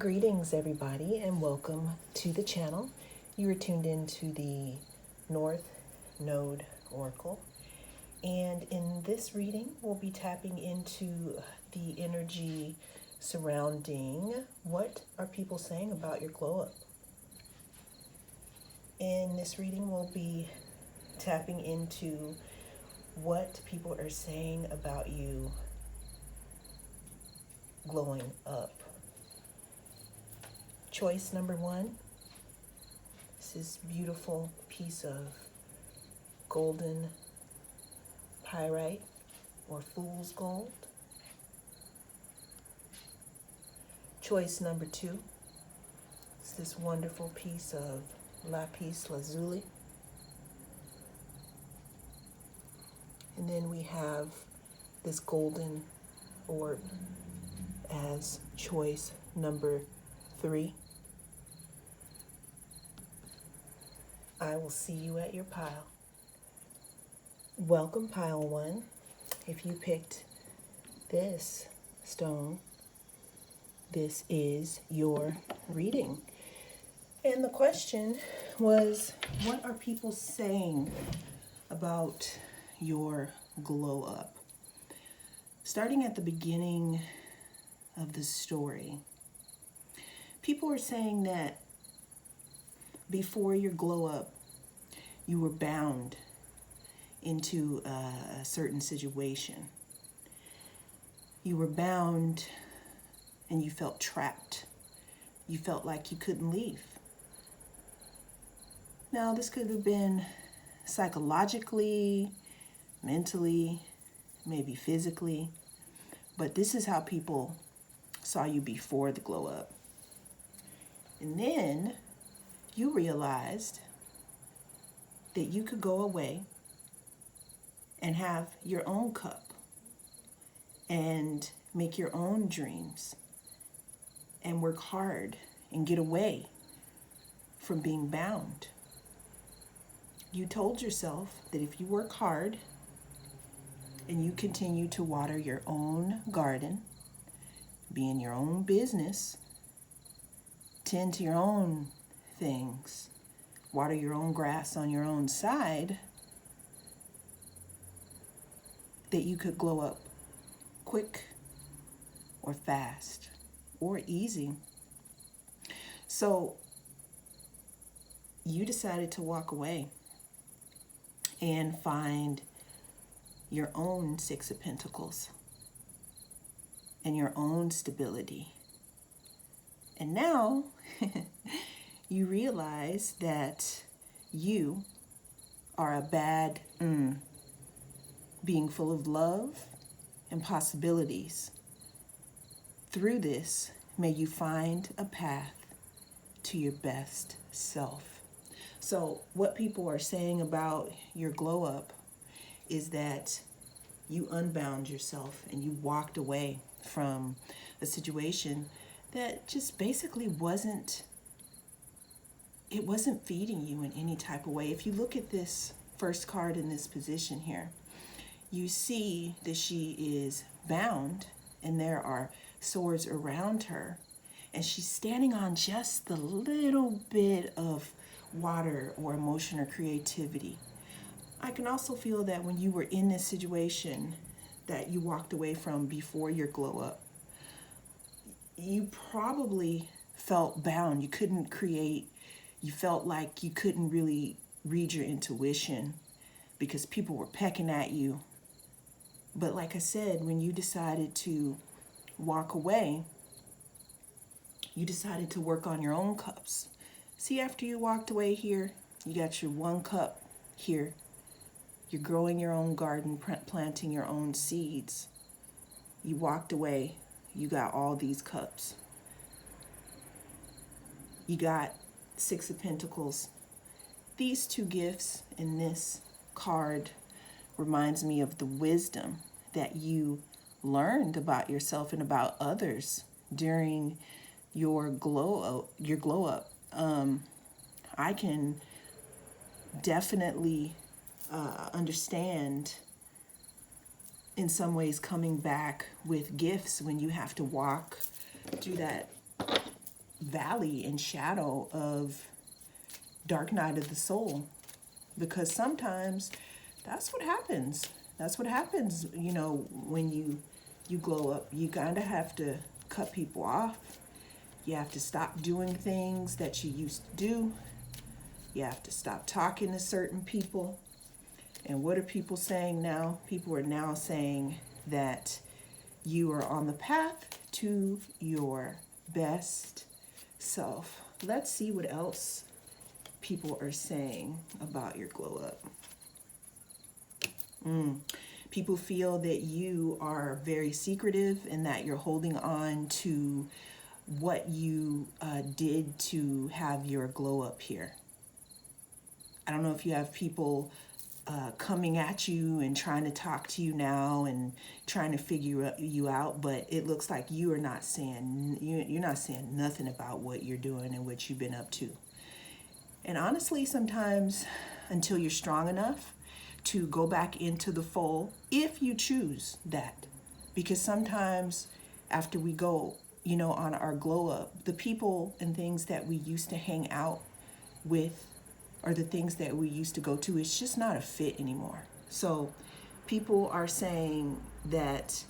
Greetings, everybody, and welcome to the channel. You are tuned into the North Node Oracle, and in this reading, we'll be tapping into the energy surrounding what are people saying about your glow up. In this reading, we'll be tapping into what people are saying about you glowing up. Choice number one, this beautiful piece of golden pyrite or fool's gold. Choice number two is this wonderful piece of lapis lazuli. And then we have this golden orb as choice number three. I will see you at your pile. Welcome, pile one. If you picked this stone, this is your reading. And the question was, what are people saying about your glow up? Starting at the beginning of the story, people are saying that before your glow up, you were bound into a certain situation. You were bound and you felt trapped. You felt like you couldn't leave. Now, this could have been psychologically, mentally, maybe physically, but this is how people saw you before the glow up. And then you realized that you could go away and have your own cup and make your own dreams and work hard and get away from being bound. You told yourself that if you work hard and you continue to water your own garden, be in your own business, tend to your own things, water your own grass on your own side, that you could glow up quick or fast or easy. So you decided to walk away and find your own Six of Pentacles and your own stability. And now you realize that you are a bad being full of love and possibilities. Through this, may you find a path to your best self. So what people are saying about your glow up is that you unbound yourself and you walked away from a situation that just basically wasn't feeding you in any type of way. If you look at this first card in this position here, you see that she is bound and there are swords around her, and she's standing on just the little bit of water or emotion or creativity. I can also feel that when you were in this situation that you walked away from before your glow up, you probably felt bound. You couldn't create. You felt like you couldn't really read your intuition because people were pecking at you. But like I said, when you decided to walk away, you decided to work on your own cups. See, after you walked away here, you got your one cup here. You're growing your own garden, planting your own seeds. You walked away, you got all these cups. You got Six of Pentacles. These two gifts in this card reminds me of the wisdom that you learned about yourself and about others during your glow up. I can definitely understand in some ways coming back with gifts when you have to walk through that valley and shadow of dark night of the soul, because sometimes that's what happens. That's what happens, when you glow up. You kind of have to cut people off. You have to stop doing things that you used to do. You have to stop talking to certain people. And what are people saying now? People are now saying that you are on the path to your best self. Let's see what else people are saying about your glow up. People feel that you are very secretive and that you're holding on to what you did to have your glow up here. I don't know if you have people coming at you and trying to talk to you now and trying to figure you out, but it looks like you're not saying nothing about what you're doing and what you've been up to. And honestly, sometimes until you're strong enough to go back into the fold, if you choose that, because sometimes after we go, on our glow up, the people and things that we used to hang out with or the things that we used to go to, it's just not a fit anymore. So people are saying that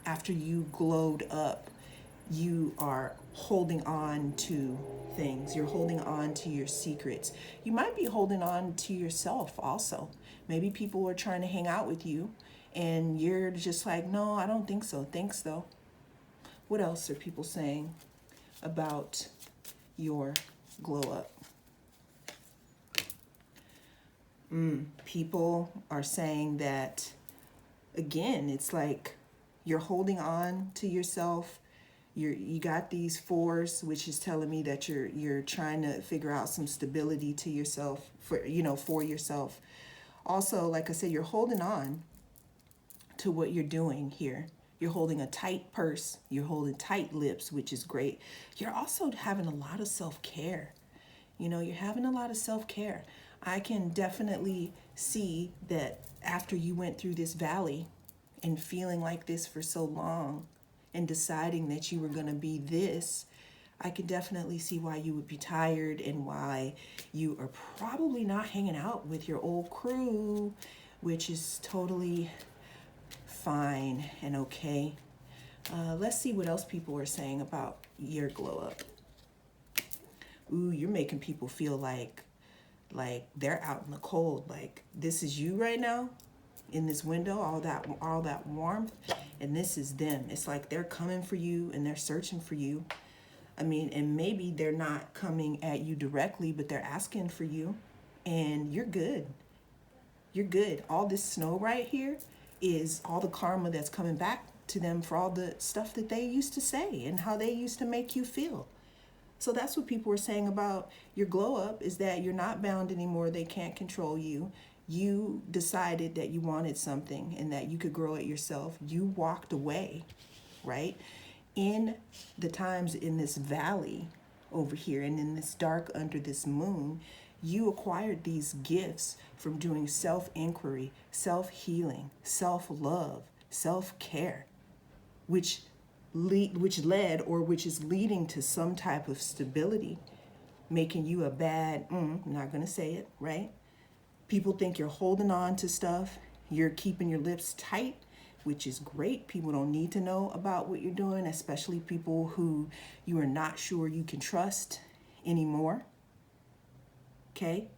after you glowed up, you are holding on to things. You're holding on to your secrets. You might be holding on to yourself also. Maybe people are trying to hang out with you and you're just like, no, I don't think so. Thanks though. What else are people saying about your glow up? People are saying that, again, it's like you're holding on to yourself. You got these fours, which is telling me that you're trying to figure out some stability to yourself for yourself. Also, like I said, you're holding on to what you're doing here. You're holding a tight purse. You're holding tight lips, which is great. You're also having a lot of self-care. You're having a lot of self-care. I can definitely see that after you went through this valley and feeling like this for so long and deciding that you were going to be this, I can definitely see why you would be tired and why you are probably not hanging out with your old crew, which is totally fine and okay. Let's see what else people are saying about your glow up. Ooh, you're making people feel like they're out in the cold. Like this is you right now in this window, all that warmth, and this is them. It's like they're coming for you and they're searching for you. I mean, and maybe they're not coming at you directly, but they're asking for you, and you're good. You're good. All this snow right here is all the karma that's coming back to them for all the stuff that they used to say and how they used to make you feel. So that's what people are saying about your glow up, is that you're not bound anymore. They can't control you. You decided that you wanted something and that you could grow it yourself. You walked away, right? In the times in this valley over here and in this dark under this moon, you acquired these gifts from doing self-inquiry, self-healing, self-love, self-care, which led or which is leading to some type of stability, making you a bad, I'm not going to say it, right? People think you're holding on to stuff. You're keeping your lips tight, which is great. People don't need to know about what you're doing, especially people who you are not sure you can trust anymore. Okay?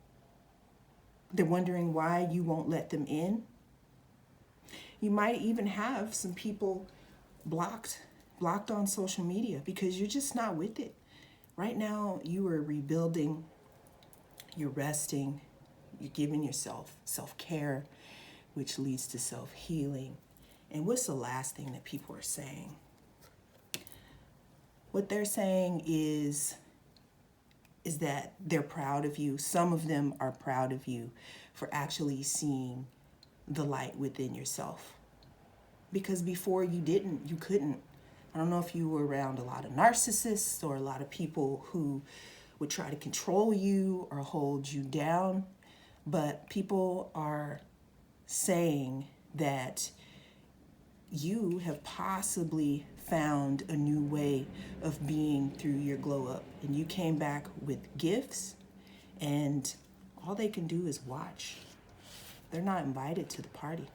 They're wondering why you won't let them in. You might even have some people blocked on social media because you're just not with it. Right now, you are rebuilding, you're resting, you're giving yourself self-care, which leads to self-healing. And what's the last thing that people are saying? What they're saying is that they're proud of you. Some of them are proud of you for actually seeing the light within yourself. Because before you couldn't. I don't know if you were around a lot of narcissists or a lot of people who would try to control you or hold you down, but people are saying that you have possibly found a new way of being through your glow up, and you came back with gifts, and all they can do is watch. They're not invited to the party.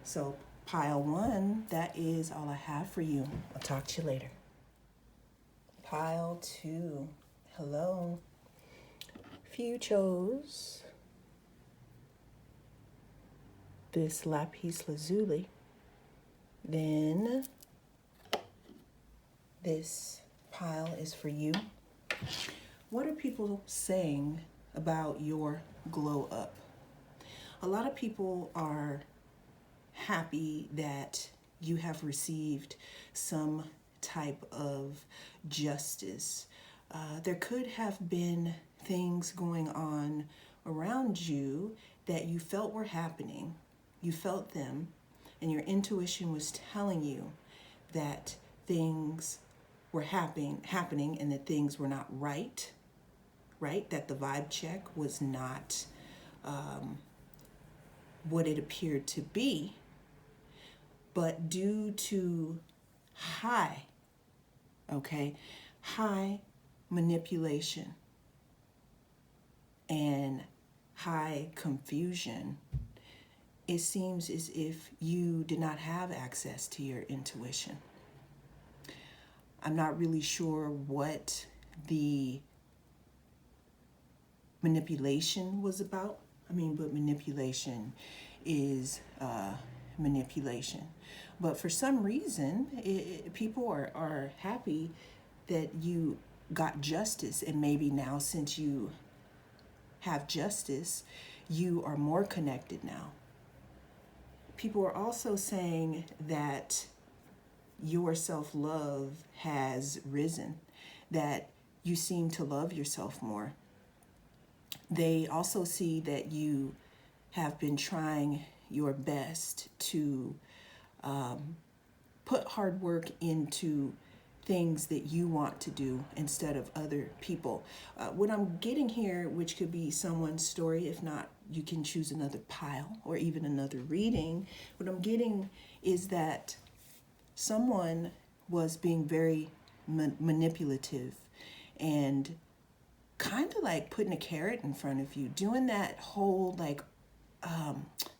So pile 1, that is all I have for you. I'll talk to you later. Pile 2, hello. If you chose this lapis lazuli, then this pile is for you. What are people saying about your glow up? A lot of people are happy that you have received some type of justice. There could have been things going on around you that you felt were happening. You felt them, and your intuition was telling you that things were happening and that things were not right? That the vibe check was not what it appeared to be. But due to high manipulation and high confusion, it seems as if you did not have access to your intuition. I'm not really sure what the manipulation was about. But manipulation is manipulation. But for some reason, people are happy that you got justice, and maybe now since you have justice, you are more connected now. People are also saying that your self-love has risen, that you seem to love yourself more. They also see that you have been trying your best to put hard work into things that you want to do instead of other people. What I'm getting here, which could be someone's story, if not, you can choose another pile or even another reading. What I'm getting is that someone was being very manipulative and kind of like putting a carrot in front of you, doing that whole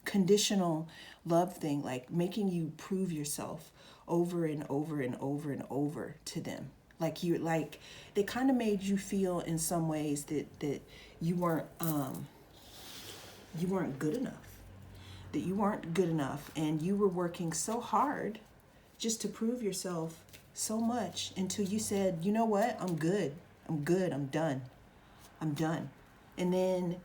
conditional love thing, like making you prove yourself over and over and over and over to them. They kind of made you feel in some ways that you weren't good enough, and you were working so hard just to prove yourself so much until you said, you know what, I'm good, I'm done. And then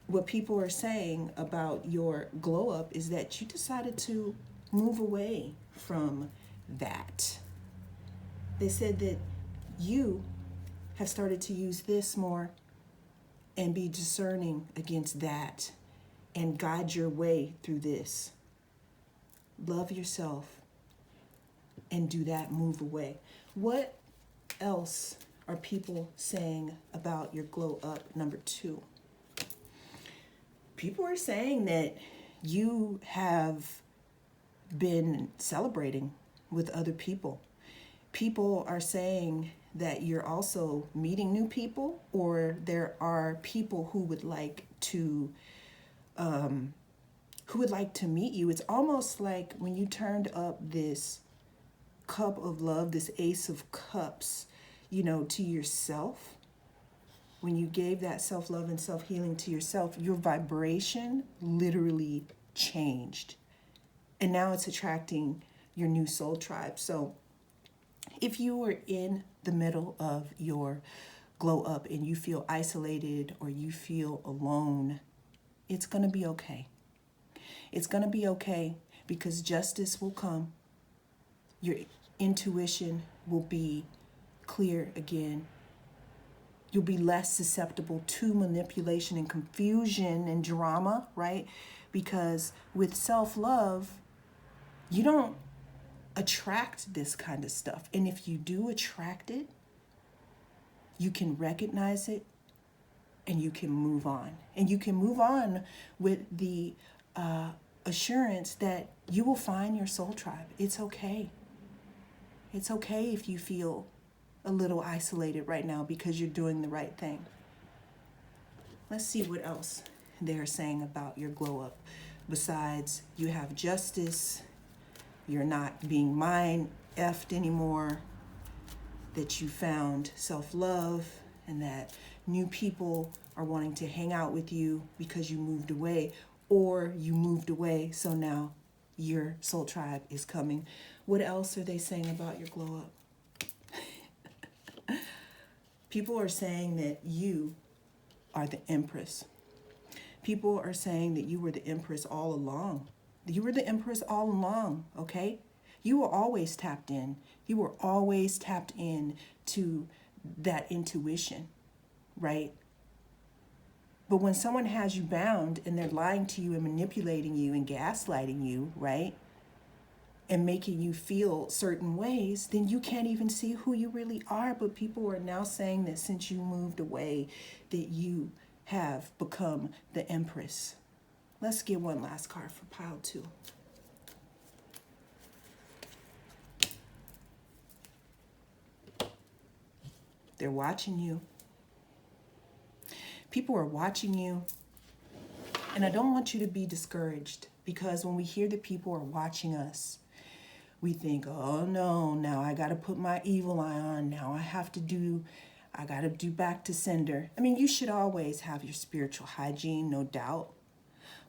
what people are saying about your glow up is that you decided to move away from that. They said that you have started to use this more and be discerning against that and guide your way through this. Love yourself and do that, move away. What else are people saying about your glow up number 2? People are saying that you have been celebrating with other people. People are saying that you're also meeting new people, or there are people who would like to meet you. It's almost like when you turned up this cup of love, this Ace of Cups, to yourself. When you gave that self-love and self-healing to yourself, your vibration literally changed. And now it's attracting your new soul tribe. So if you are in the middle of your glow up and you feel isolated or you feel alone, it's going to be okay. It's going to be okay, because justice will come. Your intuition will be clear again. You'll be less susceptible to manipulation and confusion and drama, right? Because with self-love, you don't attract this kind of stuff. And if you do attract it, you can recognize it and you can move on. And you can move on with the assurance that you will find your soul tribe. It's okay. It's okay if you feel a little isolated right now because you're doing the right thing. Let's see what else they're saying about your glow up. Besides, you have justice, you're not being mind-effed anymore, that you found self-love, and that new people are wanting to hang out with you because you moved away, or you moved away, so now your soul tribe is coming. What else are they saying about your glow up? People are saying that you are the empress. People are saying that you were the empress all along. You were the empress all along, okay? You were always tapped in. You were always tapped in to that intuition, right? But when someone has you bound and they're lying to you and manipulating you and gaslighting you, right? And making you feel certain ways, then you can't even see who you really are. But people are now saying that since you moved away, that you have become the empress. Let's get one last card for pile 2. They're watching you. People are watching you. And I don't want you to be discouraged, because when we hear that people are watching us, we think, oh no, now I got to put my evil eye on. Now I got to do back to sender. I mean, you should always have your spiritual hygiene, no doubt.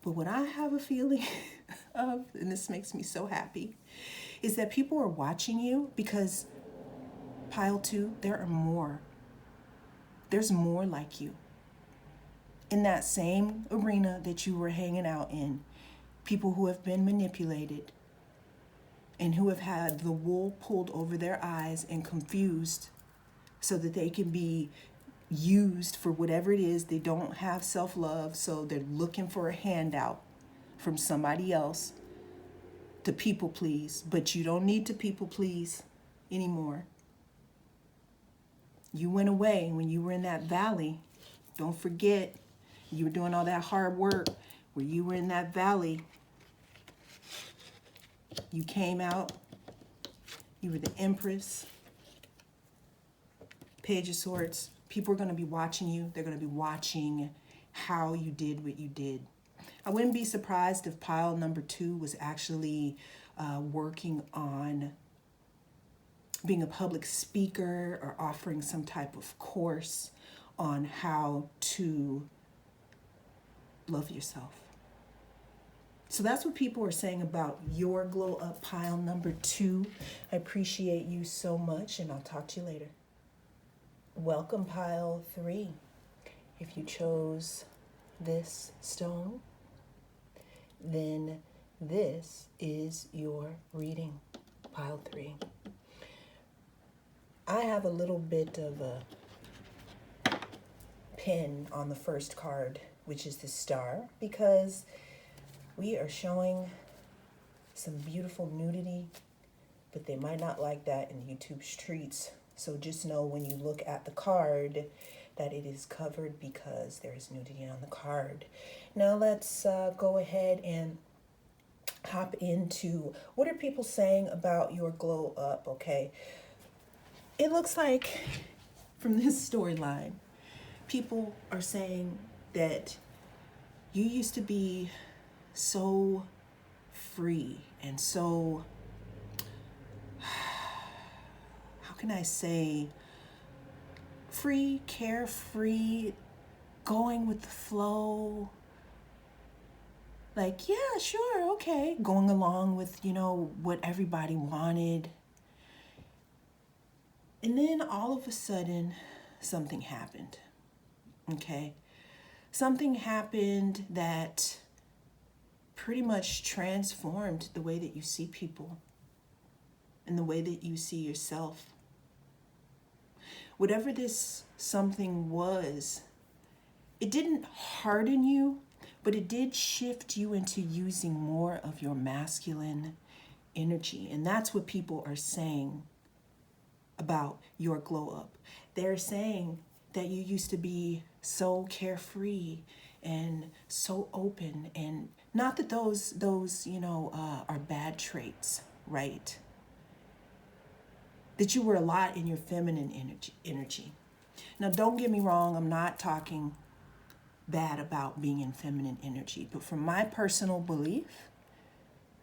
But what I have a feeling of, and this makes me so happy, is that people are watching you because pile 2, there are more. There's more like you. In that same arena that you were hanging out in, people who have been manipulated and who have had the wool pulled over their eyes and confused so that they can be used for whatever it is. They don't have self-love, so they're looking for a handout from somebody else to people please. But you don't need to people please anymore. You went away when you were in that valley. Don't forget, you were doing all that hard work where you were in that valley. You came out. You were the empress. Page of Swords. People are going to be watching you. They're going to be watching how you did what you did. I wouldn't be surprised if pile number 2 was actually working on being a public speaker or offering some type of course on how to love yourself. So that's what people are saying about your glow up pile number 2. I appreciate you so much, and I'll talk to you later. Welcome pile 3. If you chose this stone, then this is your reading, pile 3. I have a little bit of a pin on the first card, which is the star, because we are showing some beautiful nudity, but they might not like that in YouTube streets. So just know when you look at the card that it is covered because there is nudity on the card. Now let's go ahead and hop into what are people saying about your glow up, okay? It looks like from this storyline, people are saying that you used to be so free and so, how can I say, free, carefree, going with the flow. Like, yeah, sure, okay. Going along with, what everybody wanted. And then all of a sudden, something happened, okay? Something happened that pretty much transformed the way that you see people and the way that you see yourself. Whatever this something was, it didn't harden you, but it did shift you into using more of your masculine energy. And that's what people are saying about your glow up. They're saying that you used to be so carefree and so open and Not that those are bad traits, right? That you were a lot in your feminine energy. Now, don't get me wrong, I'm not talking bad about being in feminine energy, but from my personal belief,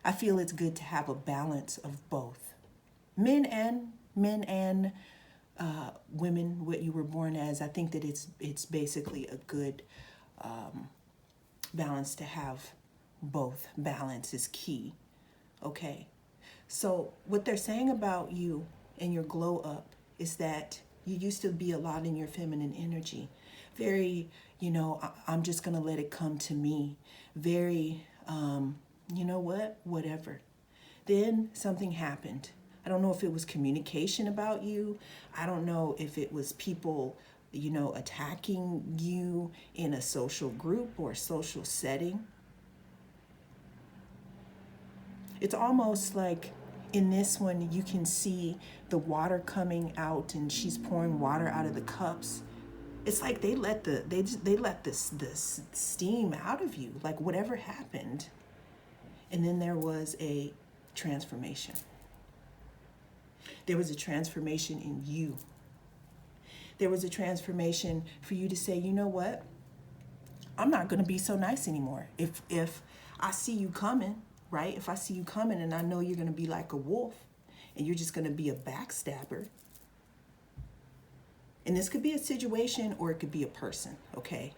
I feel it's good to have a balance of both. Men and women, what you were born as. I think that it's basically a good balance to have both. Balance is key. Okay. So what they're saying about you and your glow up is that you used to be a lot in your feminine energy. Very, I'm just going to let it come to me. Very, whatever. Then something happened. I don't know if it was communication about you. I don't know if it was people, attacking you in a social group or social setting. It's almost like in this one, you can see the water coming out and she's pouring water out of the cups. It's like they let this steam out of you, like whatever happened. And then there was a transformation. There was a transformation in you. There was a transformation for you to say, you know what? I'm not going to be so nice anymore. If I see you coming, right? If I see you coming and I know you're going to be like a wolf and you're just going to be a backstabber. And this could be a situation or it could be a person, okay?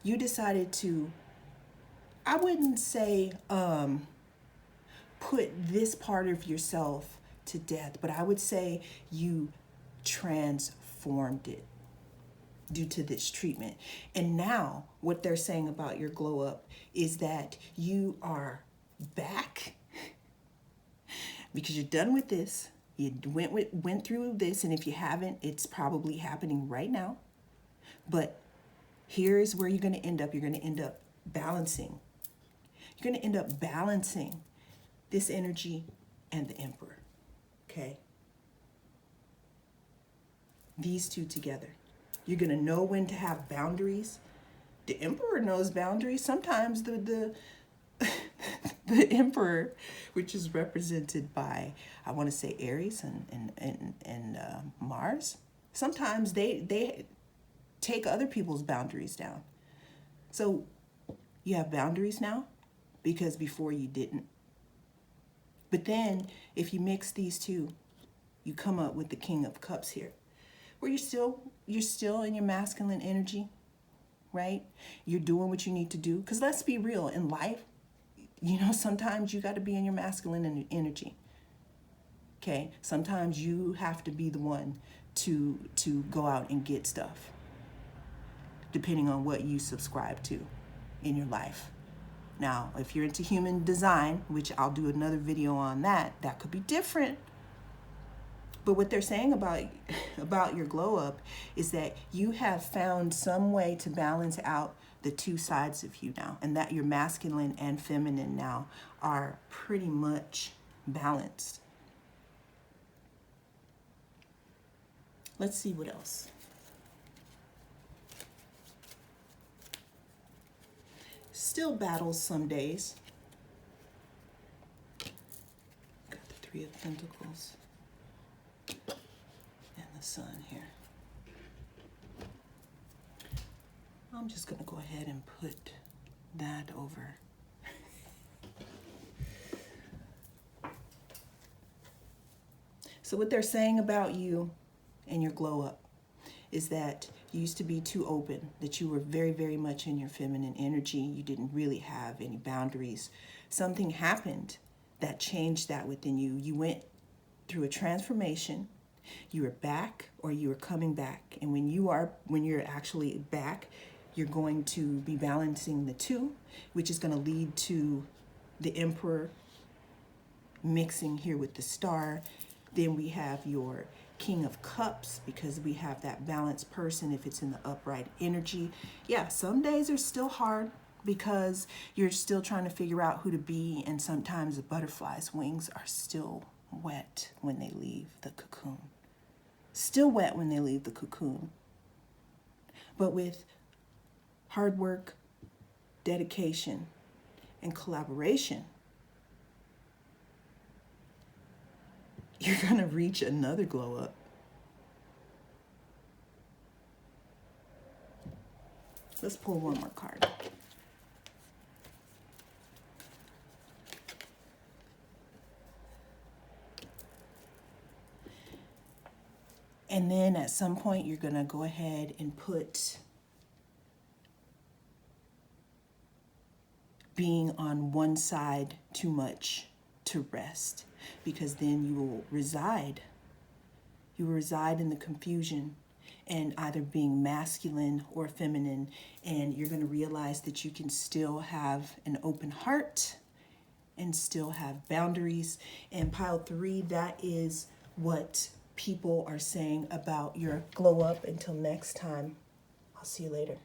You decided to, I wouldn't say put this part of yourself to death, but I would say you transformed it due to this treatment. And now what they're saying about your glow up is that you are back because you're done with this. You went through this, and if you haven't, it's probably happening right now. But here's where you're going to end up. You're going to end up balancing. You're going to end up balancing this energy and the emperor. Okay? These two together. You're going to know when to have boundaries. The emperor knows boundaries. Sometimes the emperor, which is represented by, I want to say Aries and Mars, sometimes they take other people's boundaries down. So you have boundaries now because before you didn't. But then if you mix these two, you come up with the King of Cups here, where you're still in your masculine energy, right? You're doing what you need to do. Because let's be real, in life, sometimes you got to be in your masculine energy. Okay? Sometimes you have to be the one to go out and get stuff, depending on what you subscribe to in your life. Now, if you're into human design, which I'll do another video on that could be different. But what they're saying about your glow up is that you have found some way to balance out the two sides of you now, and that your masculine and feminine now are pretty much balanced. Let's see what else. Still battles some days. Got the Three of Pentacles and the Sun here. I'm just going to go ahead and put that over. So what they're saying about you and your glow up is that you used to be too open, that you were very, very much in your feminine energy. You didn't really have any boundaries. Something happened that changed that within you. You went through a transformation. You were back or you were coming back. And when you're actually back, you're going to be balancing the two, which is going to lead to the Emperor mixing here with the Star. Then we have your King of Cups, because we have that balanced person if it's in the upright energy. Yeah, some days are still hard because you're still trying to figure out who to be, and sometimes a butterfly's wings are still wet when they leave the cocoon. Still wet when they leave the cocoon. But with hard work, dedication, and collaboration, you're going to reach another glow up. Let's pull one more card. And then at some point, you're going to go ahead and put being on one side too much to rest, because then you will reside. You will reside in the confusion and either being masculine or feminine, and you're going to realize that you can still have an open heart and still have boundaries. And pile 3, that is what people are saying about your glow up. Until next time, I'll see you later.